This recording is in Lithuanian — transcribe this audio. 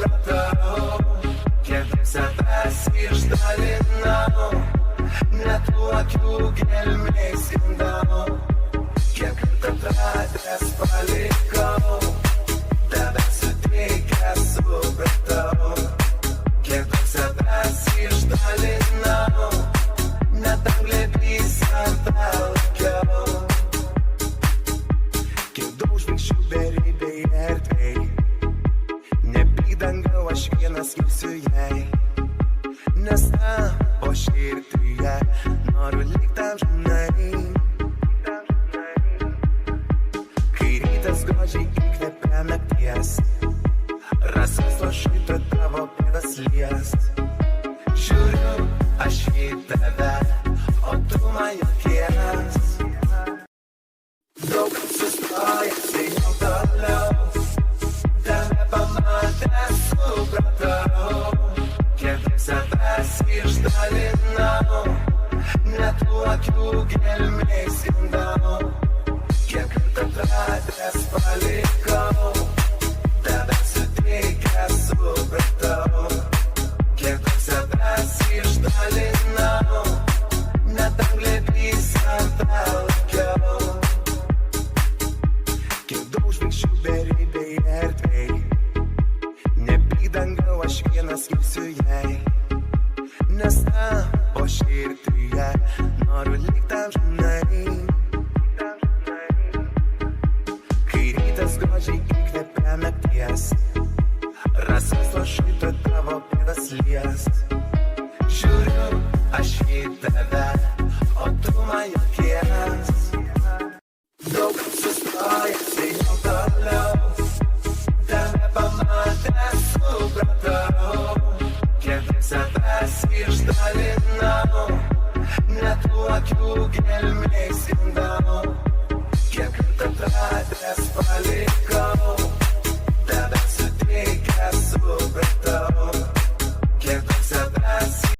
supratau, kiek daug savęs išdalinau, net tų akių gelmėj skendau, kiek kartą atradęs palikau, tave suteikęs supratau, kiek daug savęs išdalinau, net anglėmis ant laukiau, kiek daug žvaigždžių beribėj erdvėj, neplyk dangau, aš vienas gysiu jai, nes tavo širdyje noriu likt amžinai. Kai rytas godžiai įkvepia nakties, rasas lašai tu tavo pėdas liest. Žiūriu aš į tave, o tu man juokies. Daug sustojęs, einau toliau, tave pamatęs supratau, kiek daug savęs išdalinau, net tų akių gelmėj skendau, kiek kartą atradęs palikau, tave suteikęs supratau, kiek daug savęs išdalinau, net anglėmis ant laukiau, kiek daug žvaigždžių beribėj erdvėj, neplyk dangau, aš vienas gysiu jai, nes tavo širdyje noriu likt amžinai. Kai rytas godžiai įkvepia nakties, rasas lašai tu tavo pėdas liest. Žiūriu aš į tave, o tu man juokies. Daug sustojęs, einau toliau, tave pamatęs supratau, kiek daug savęs išdalinau, net tų akių gelmėj skendau, kiek kartą atradęs palikau.